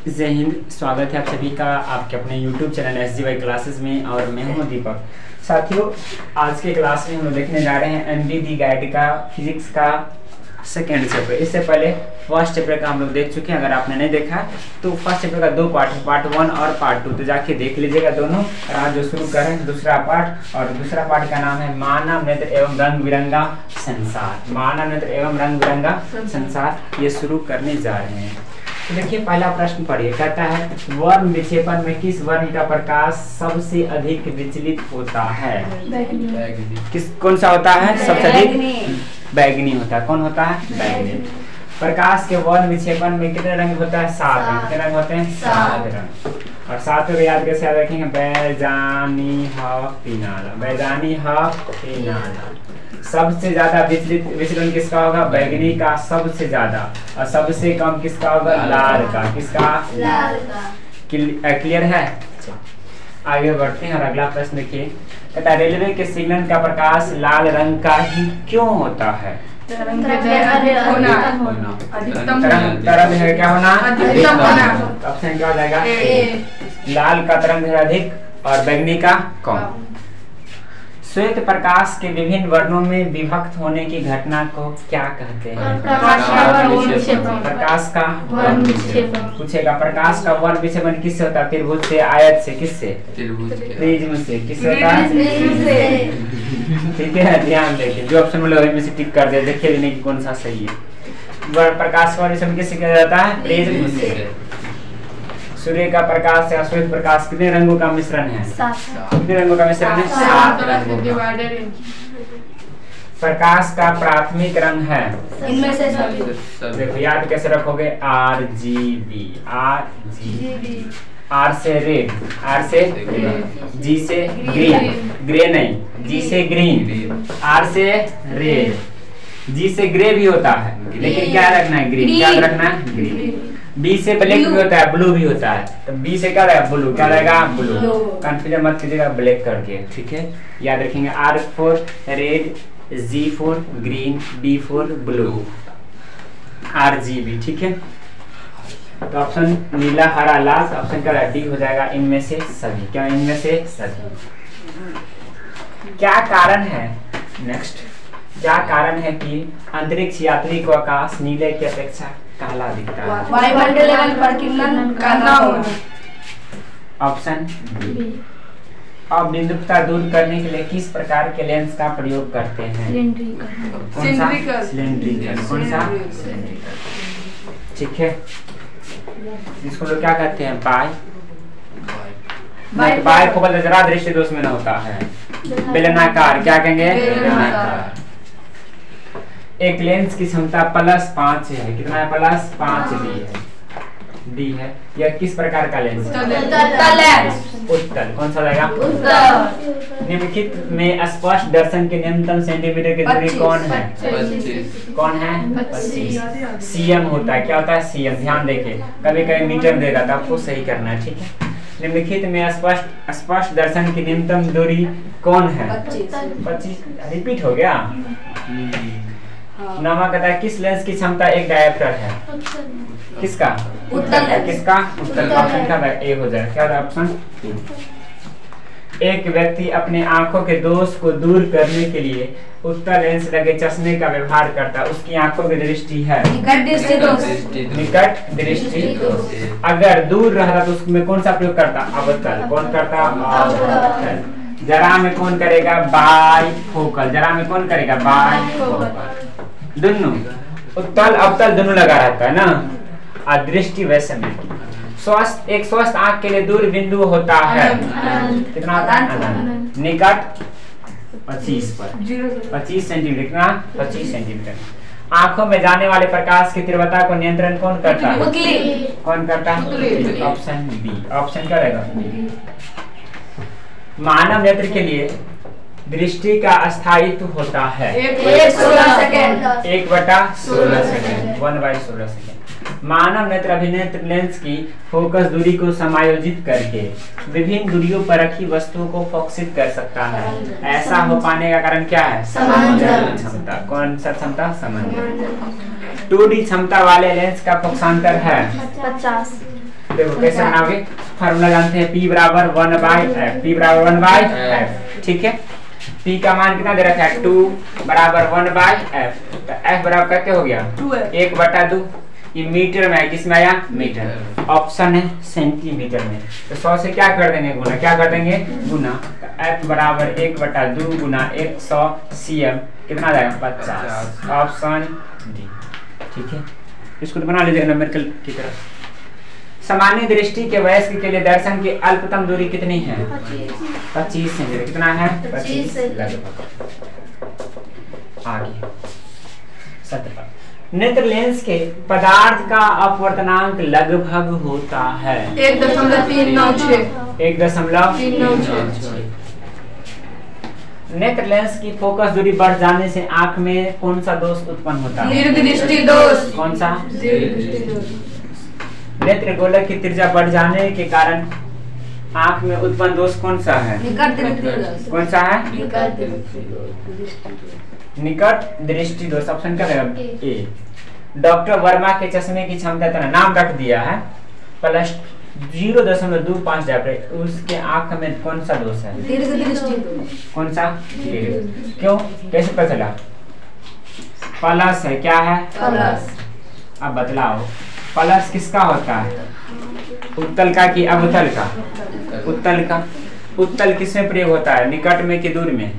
जय हिंद। स्वागत है आप सभी का आपके अपने YouTube चैनल SGY क्लासेस में और मैं हूं दीपक। साथियों, आज के क्लास में हम लोग देखने जा रहे हैं MD गाइड का फिजिक्स का सेकेंड चैप्टर। इससे पहले फर्स्ट चैप्टर का हम लोग देख चुके हैं। अगर आपने नहीं देखा तो फर्स्ट चैप्टर का दो पार्ट है, पार्ट 1 और पार्ट 2, तो जाके देख लीजिएगा दोनों। और आज जो शुरू करें दूसरा पार्ट, और दूसरा पार्ट का नाम है मानव नेत्र एवं रंग बिरंगा संसार। मानव नेत्र एवं रंग बिरंगा संसार ये शुरू करने जा रहे हैं। तो देखिए, पहला प्रश्न पढ़िए। कहता है वर्ण विक्षेपण में किस वर्ण का प्रकाश सबसे अधिक विचलित होता है? किस कौन सा होता है सबसे अधिक? बैगनी होता है। कौन होता है? बैगनी। प्रकाश के वर्ण विक्षेपण में कितने रंग होता है? 7 रंग। कितने रंग होते हैं? 7 रंग। और 7 को याद कैसे याद रखेंगे? बैजानी ह पीनाला। बैजानी ह पीनाला। सबसे ज्यादा विचलन किसका होगा? बैगनी का सबसे ज्यादा। और सबसे कम किसका होगा? लाल का। किसका? लाल का। क्लियर है? आगे बढ़ते हैं और अगला प्रश्न देखिए। कहता है रेलवे के सिग्नल का प्रकाश लाल रंग का ही क्यों होता है? तरंग है क्या होना? अधिकतम होना। ऑप्शन क्या हो जाएगा? लाल का तरंग है अधिक और बैगनी का कम। श्वेत प्रकाश के विभिन्न वर्णों में विभक्त होने की घटना को क्या कहते हैं? प्रकाश का वर्ण विक्षेपण। पूछेगा प्रकाश का वर्ण विक्षेपण किससे होता है? त्रिभुज से, आयत से, किससे? प्रिज्म से। किससे होता है? ठीक है, ध्यान देखिए, जो ऑप्शन मिले वही में से टिक कर दे। देखिए लेने की कौन सा सही है। प्रकाश का वर्ण विक्षेपण किससे किया जाता है? प्रिज्म से। सूर्य का प्रकाश या श्वेत प्रकाश कितने रंगों का मिश्रण है? 7। कितने रंगों का मिश्रण है? 7 रंगों का। प्रकाश का प्राथमिक रंग है इनमें से सभी। देखो याद कैसे रखोगे? RGB। RGB। R से रेड, R से G से ग्रीन, ग्रे नहीं, G से ग्रीन, R से रेड, G से ग्रे भी होता है लेकिन क्या रखना है? ग्रीन। क्या रखना है? ग्रीन। B से ब्लैक भी होता है, ब्लू भी होता है, तो B से क्या रहेगा? ब्लू। क्या रहेगा? ब्लू। कंफ्यूजन मत कीजिएगा ब्लैक करके, ठीक है? याद रखेंगे R for red, G for green, B for blue, RGB, ठीक है? तो ऑप्शन नीला, हरा, लाल, ऑप्शन का डी हो जाएगा इनमें से सभी। क्या? इनमें से सभी। क्या कारण है? नेक्स्ट, क्या कारण है कि अंतरिक्ष यात्री को आकाश नीले की अपेक्षा काला दिखता है? वायुमंडलीय प्रकीर्णन काला होना। Option B. अब बिंदुकता दूर करने के लिए किस प्रकार के लेंस का प्रयोग करते हैं? सिलिंड्रिकल। सिलिंड्रिकल। कौन सा? ठीक है, जिसको लोग क्या कहते हैं? बाय फोकल जरा दृष्टि दोष में न होता है। बेलनाकार। क्या कहेंगे? बेलनाकार। एक लेंस की क्षमता +5 है। कितना है? +5 डी है। यह किस प्रकार का लेंस है? उत्तल। कौन सा रहेगा? उत्तल। निम्नलिखित में स्पष्ट दर्शन के न्यूनतम सेंटीमीटर की दूरी कौन है? 25। कौन है? 25। CM होता है। क्या होता है? CM। ध्यान देखिए, कभी कभी मीटर देगा तो आपको सही करना है, ठीक है? निम्नलिखित में स्पष्ट दर्शन की न्यूनतम दूरी कौन है? 25। रिपीट हो गया। नामा कहता है किस लेंस की क्षमता एक डायप्टर है? किसका? उत्तल। किसका? उत्तल। ऑप्शन क्या ए हो जाए? क्या ऑप्शन? एक व्यक्ति अपने आंखों के दोष को दूर करने के लिए उत्तल लेंस लगे चश्मे का व्यवहार करता है। उसकी आंखों की दृष्टि है निकट दृष्टि। अगर दूर रहा तो उसमें कौन सा प्रयोग करता? अवतल। कौन करता? अवतल। जरा में कौन करेगा? बाइफोकल। जरा में कौन करेगा? बाइफोकल। दोनों उत्तल अवतल दोनों लगा रहता है ना। अदृष्टि वैसे में स्वस्थ एक स्वस्थ आंख के लिए दूर बिंदु होता है। कितना होता है? निकट 25 पर 25 सेंटीमीटर। कितना? 25 सेंटीमीटर। आंखों में जाने वाले प्रकाश की तीव्रता को नियंत्रण कौन करता है? कौन करता है? Option B. ऑप्शन क्या रहेगा? मानव नेत्र के लिए दृष्टि का स्थायित्व होता है 1/16 सेकंड। 1/16 सेकंड। 1/16 सेकंड। मानव नेत्र अभिनेत्र लेंस की फोकस दूरी को समायोजित करके विभिन्न दूरियों पर रखी वस्तुओं को फोकसित कर सकता है। ऐसा हो पाने का कारण क्या है? समांतर क्षमता। कौन सा क्षमता? समांतर। 2D क्षमता वाले लेंस का फोकसांतर है 50। देखो कैसे बनाओगे, फार्मूला जानते हैं, P बराबर 1/f, P बराबर 1/f, ठीक है। P का मान कितना दे रखा है, 2 बराबर 1/f, तो f बराबर क्या हो गया 1/2। ये मीटर में है, किसमें आया, मीटर। ऑप्शन है सेंटीमीटर में, तो 100 से क्या कर देंगे गुना, क्या कर देंगे गुना, तो f बराबर 1/2 गुना 100 cm कितना आ जाएगा 50, ऑप्शन डी, ठीक है। इसको तो बना लीजिएगा न्यूमेरिकल की तरफ। सामान्य दृष्टि के वयस्क के लिए दर्शन की अल्पतम दूरी कितनी है, 25 सेंटीमीटर, कितना है 25 लगभग। आगे 17, नेत्र लेंस के पदार्थ का अपवर्तनांक लगभग होता है 1.396, 1.396। नेत्र लेंस की फोकस दूरी बढ़ जाने से आंख में कौन सा दोष उत्पन्न होता है, दीर्घ दृष्टि दोष। कौन सा, दीर्घ दृष्टि दोष। नेत्र गोलक की त्रिज्या बढ़ जाने के कारण आंख में उत्पन्न दोष कौन सा है, निकट दृष्टि दोष। कौन सा है, निकट दृष्टि दोष। निकट दृष्टि दोष, ऑप्शन क्या रहेगा ए। डॉक्टर वर्मा के चश्मे की क्षमता इतना नाम रख दिया है प्लस 0.25 डायप्टर, उसके आंख में कौन सा दोष है, दीर्घ दृष्टि दोष। कौन सा, क्यों, कैसे पता चला, प्लस है, क्या है प्लस। अब बतलाओ प्लस किसका होता है, उत्तल का कि अवतल का, उत्तल का। उत्तल किसमें प्रयोग होता है, निकट में कि दूर में,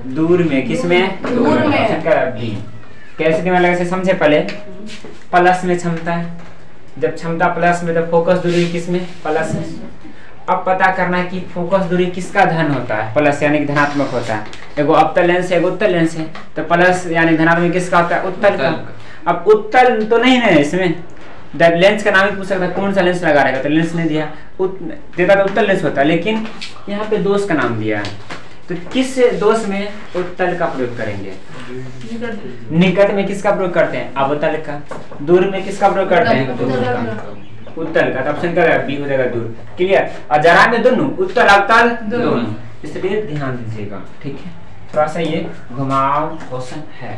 दूर में, किसमें, दूर में। कैसे दिमाग लगा से समझे, पहले प्लस में क्षमता है, जब क्षमता प्लस में तो फोकस दूरी किसमें, प्लस में। अब पता करना है कि फोकस दूरी किसका धन होता है, प्लस यानी कि धनात्मक होता है। एगो अवतल लेंस है, एगो उत्तल लेंस है, तो प्लस यानी धनात्मक किसका होता है, उत्तल का। अब उत्तल तो नहीं है इसमें, जब लेंस का नाम ही पूछ सकता है कौन सा लेंस लगा रहेगा, तो लेंस नहीं दिया, देता तो उत्तल लेंस होता है, लेकिन यहाँ पे दोष का नाम दिया है, तो किस दोष में उत्तल का प्रयोग करेंगे, निकट में किसका प्रयोग करते हैं, अवतल का। दूर में किसका प्रयोग करते हैं, उत्तल का। तो ऑप्शन क्या रहेगा, बी हो जाएगा दूर। क्लियर। और जरा में दोनों उत्तल अवतल दोनों, इसलिए ध्यान दीजिएगा, ठीक है। थोड़ा सा ये घुमाव क्वेश्चन है।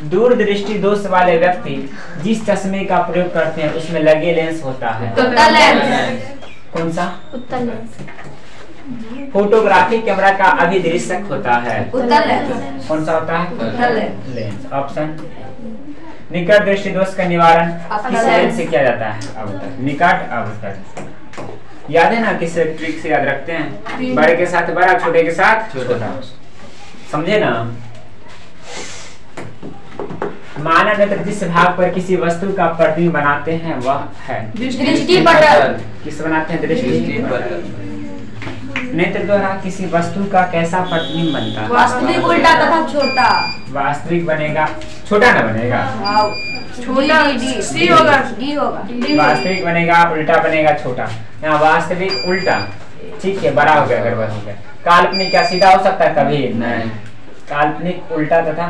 दूर दृष्टि दोष वाले व्यक्ति जिस चश्मे का प्रयोग करते हैं उसमें लगे लेंस होता है, उत्तल लेंस। कौन सा, उत्तल लेंस। फोटोग्राफी कैमरा का अभिदृश्यक होता है, उत्तल लेंस। कौन सा होता है, उत्तल लेंस। लेंस। ऑप्शन निकट दृष्टि दोष का निवारण किस लेंस से किया जाता है, अवतल, निकट अवतल। याद है ना, किस ट्रिक से याद रखते हैं, बड़े के साथ बड़ा, छोटे के साथ छोटा, समझे ना। मानव नेत्र जिस भाग पर किसी वस्तु का प्रतिबिंब बनाते हैं वह है दृष्टि पटल। किस बनाते हैं, दृष्टि पटल। नेत्र द्वारा किसी वस्तु का कैसा प्रतिबिंब बनता है, वास्तविक, उल्टा तथा छोटा। वास्तविक बनेगा, छोटा ना बनेगा, छोटा डी होगा, डी होगा। वास्तविक बनेगा, उल्टा बनेगा, छोटा। यहाँ वास्तविक उल्टा, ठीक है, बड़ा हो गया, गड़बड़ हो गया। काल्पनिक क्या सीधा हो सकता है, कभी नहीं। काल्पनिक उल्टा तथा,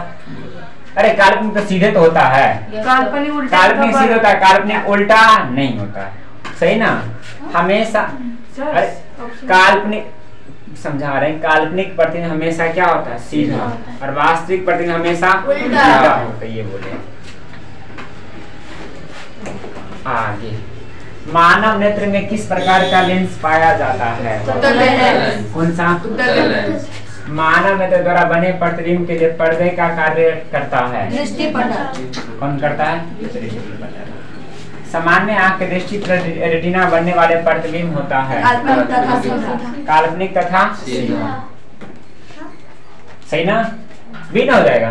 अरे काल्पनिक तो सीधे तो होता है, काल्पनिक उल्टा, काल्पनिक सीधे होता है, काल्पनिक उल्टा नहीं होता है, सही ना। हमेशा अरे काल्पनिक समझा रहे हैं, काल्पनिक प्रतिबिंब हमेशा क्या होता है, सीधा, और वास्तविक प्रतिबिंब हमेशा उल्टा होता है, ये बोले। आगे, मानव नेत्र में किस प्रकार का लेंस पाया जाता है, उत्तल लेंस। कौन सा, उत्तल लेंस। मानव नेत्र द्वारा बने प्रतिबिंब के लिए पर्दे का कार्य करता है, दृष्टि पटल। कौन करता है, सामान्य आंख के दृष्टि पर रेटिना बनने वाले प्रतिबिंब होता है, काल्पनिक तथा सीधा। काल्पनिक तथा सीधा, सही ना, भी ना हो जाएगा।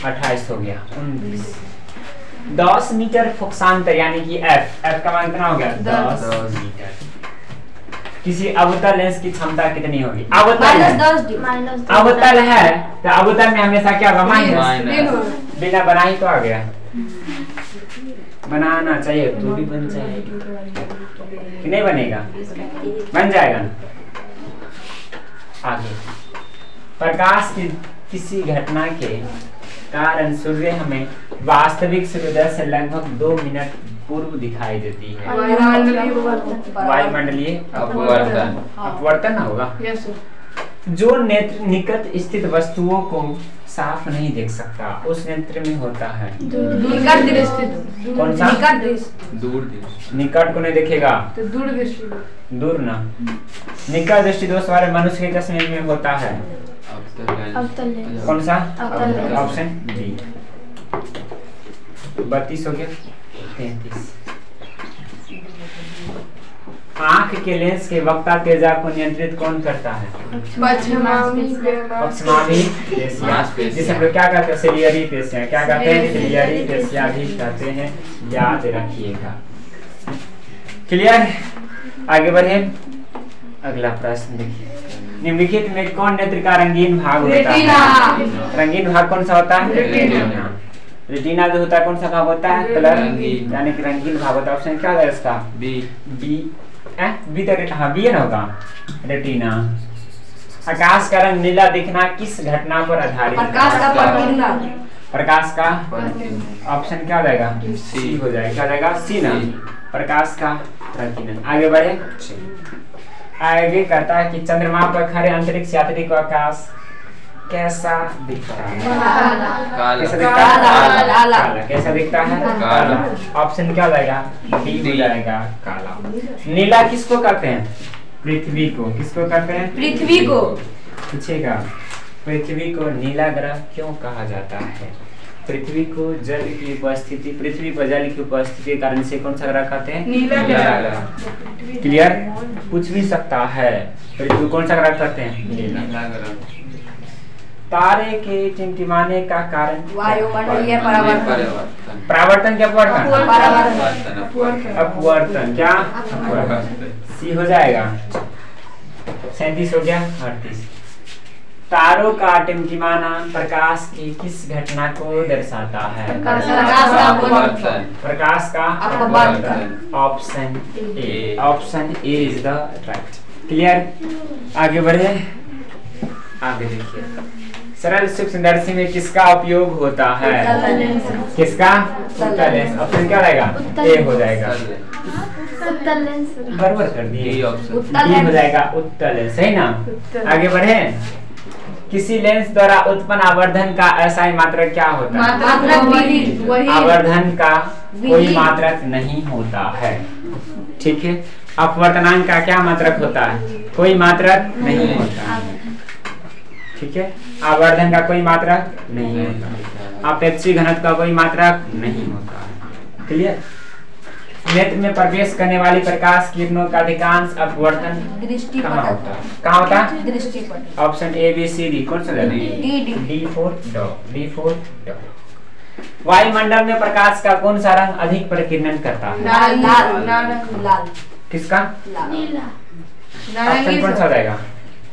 28 हो गया। 19, 10 मीटर फोकसांतर यानी कि f, f का मान कितना हो गया, 10 मीटर। किसी अवतल लेंस की क्षमता कितनी होगी, अवतल है, अवतल है तो अवतल में हमेशा क्या होगा, माइनस। बिना बना ही तो आ गया, बनाना चाहिए तो भी बन जाएगा कि नहीं बनेगा, बन जाएगा ना। आगे, प्रकाश की किसी घटना के कारण सूर्य हमें वास्तविक सूर्योदय से लगभग 2 मिनट पूर्व दिखाई देती है, वायुमंडलीय अपवर्तन होगा। जो नेत्र निकट स्थित वस्तुओं को साफ नहीं देख सकता, उस नेत्र में होता है निकट दृष्टि। कौन सा? निकट दृष्टि। दूर दृष्टि। निकट को नहीं देखेगा तो दूर दृष्टि। दूर ना। निकट दृष्टि दोष वाले मनुष्य के चश्मे में होता है कौन सा? Option D. 32 हो गया। 33 आंख के लेंस के वक्ता तेजा को नियंत्रित कौन करता है? पश्चिमावी पेशियाँ, जिसे हम लोग क्या कहते हैं? सिलियरी पेशियाँ। क्या कहते हैं? सिलियरी पेशियाँ भी कहते हैं, याद रखिएगा। क्लियर? आगे बढ़े। अगला प्रश्न देखिए, निम्नलिखित में कौन नेत्र का रंगीन भाग होता है? रंगीन भाग कौन सा होता है? रेटिना जो होता है कौन सा भाग होता है? कलर यानी कि रंगीन भाग होता है। ऑप्शन क्या है इसका? बी। बी तो हाँ बी है ना होगा। रेटिना। आकाश का रंग नीला दिखना किस घटना पर आधारित? प्रकाश का प्रकीर्णन। प्रकाश का ऑप्शन क्या हो जाएगा? सी हो जाएगा। क्या जाएगा? सी ना। प्रकाश का प्रकीर्णन। आगे बढ़े। आगे कहता है कि चंद्रमा पर खड़े अंतरिक्ष यात्री को आकाश कैसा दिखता है? कैसा दिखता है? काला। कैसा दिखता है? काला। ऑप्शन क्या हो जाएगा? डी हो जाएगा, काला। नीला किसको कहते हैं? पृथ्वी को। किसको कहते हैं? पृथ्वी को। पूछेगा पृथ्वी को नीला ग्रह क्यों कहा जाता है? पृथ्वी को जल की उपस्थिति, पृथ्वी पर जल की उपस्थिति के कारण से कौन सा ग्रह कहते हैं? नीला ग्रह। क्लियर? पूछ भी सकता है। पृथ्वी कौन सा ग्रह कहते हैं? नीला ग्रह। तारे के टिमटिमाने का कारण? वायुमंडलीय परावर्तन। परावर्तन क्या? परावर्तन। अपवर्तन। क्या? सी हो जाएगा। 37 हो गया। 38 तारों का टिमटिमाना प्रकाश की किस घटना को दर्शाता है? प्रकाश का अपवर्तन। Option A. Option A is the right. Clear? आगे बढ़े। आगे देखिए, सरल सूक्ष्मदर्शी में किसका उपयोग होता है? किसका? उत्तल लेंस। ऑप्शन क्या रहेगा? ए हो जाएगा। बराबर कर दिए। डी हो जाएगा, उत्तल लेंस। सही ना? आगे बढ़े। किसी लेंस द्वारा उत्पन्न आवर्धन का ऐसा ही मात्रक क्या होता है? आवर्धन का कोई मात्रक नहीं होता है। ठीक है? अपवर्तनांक का क्या मात्रक होता है? कोई मात्रक नहीं होता है। ठीक है? आवर्धन का कोई मात्रक नहीं होता। अपेक्षित घनत्व का कोई मात्रक नहीं होता है। क्लियर? नेत्र में प्रवेश करने वाली प्रकाश किरणों का अधिकांश अपवर्तन कहाँ होता है? कहाँ होता है? दृष्टिपट। Option A B C D. कौन सा? D for dog. वायुमंडल में प्रकाश का कौन सा रंग अधिक प्रकीर्णन करता है? लाल। किसका? ऑप्शन कौन सा जाएगा?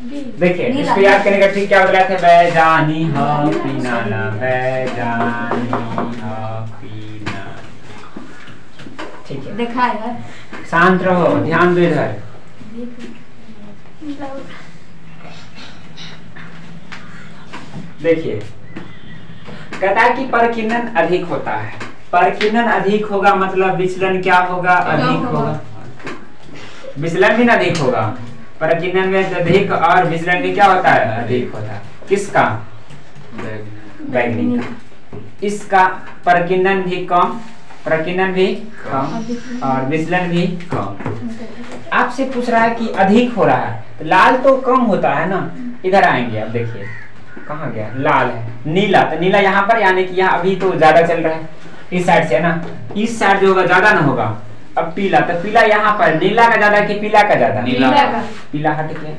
देखिए, इसको याद करने का ठीक क्या बदला थे? बैजानी हा पीनाला, बैजानी हा पीनाला। ठीक है? देखा है। शांत रहो, ध्यान दो इधर। देखिए, कहता है कि प्रकीर्णन अधिक होता है। प्रकीर्णन अधिक होगा मतलब विचलन क्या होगा? अधिक होगा। विचलन भी अधिक होगा। प्रकीर्णन में अधिक और विचलन भी क्या होता है? अधिक होता है। किसका? बैगनी का। इसका प्रकीर्णन भी कम, प्रकीर्णन भी कम और विचलन भी कम। आपसे पूछ रहा है कि अधिक हो रहा है, तो लाल तो कम होता है ना। इधर आएंगे, अब देखिए कहाँ गया? लाल है। नीला, तो नीला यहाँ पर यानी कि यहाँ अभी तो ज्यादा चल रहा है, इस साइड से है ना। इस साइड जो होगा ज्यादा ना होगा। अब पीला, तो पीला यहाँ पर नीला का ज्यादा कि पीला का ज्यादा? पीला हट गया।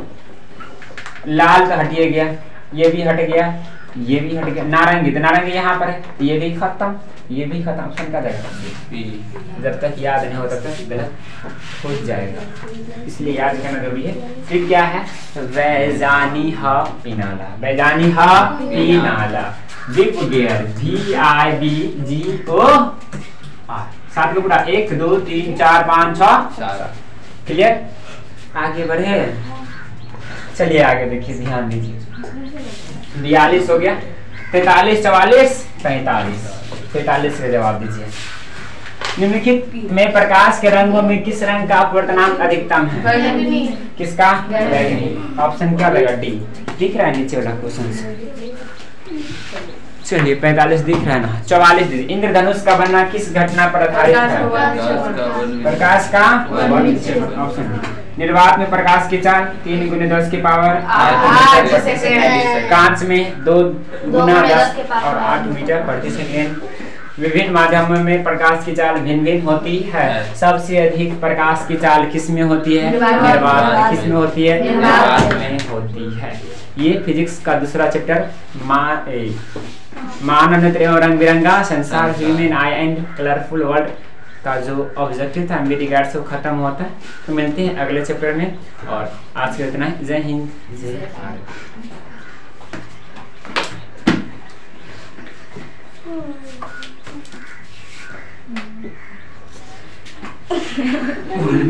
लाल तो हटिए गया, ये भी हट गया, ये भी हट गया। नारंगी, तो नारंगी यहाँ पर है, ये भी खत्म, ये भी खत्म। ऑप्शन क्या जाएगा? जब तक याद नहीं हो तब तक गलत हो जाएगा, इसलिए याद करना जरूरी है। फिर क्या है? बैजानी हा पीनाला। बैजानी हा पीनाला। Whip gear, VIBGO। सात को पूरा 1 2 3 4 5 6। क्लियर? आगे बढ़े। चलिए आगे देखिए, ध्यान दीजिए। 42 हो गया। 43 44 45। 45 का जवाब दीजिए। निम्नलिखित में प्रकाश के रंगों में किस रंग का अपवर्तनांक अधिकतम है? बैगनी। किसका? बैगनी। ऑप्शन क्या लगा? डी। दिख रहा है नीचे वाला क्वेश्चन। चलिए 45 दिख रहा है ना, 44 दीजिए। इंद्रधनुष का बनना किस घटना पर आधारित है? प्रकाश का ऑप्शन। निर्वात में प्रकाश की चाल 3 × 10 की पावर 8 कांच में 2 × 10 और 8 मीटर प्रति सेकेंड। विभिन्न माध्यमों में प्रकाश की चाल भिन्न भिन्न होती है। सबसे अधिक प्रकाश की चाल किस में होती है? निर्वात। किस में होती है? निर्वात में होती है। ये फिजिक्स का दूसरा चैप्टर मानव एवं रंग बिरंगा संसार, human I and colourful world का जो ऑब्जेक्टिव था एमबीटी गाइड से वो खत्म होता है। तो मिलते हैं अगले चैप्टर में, और आज के इतना ही। जय हिंद, जय भारत।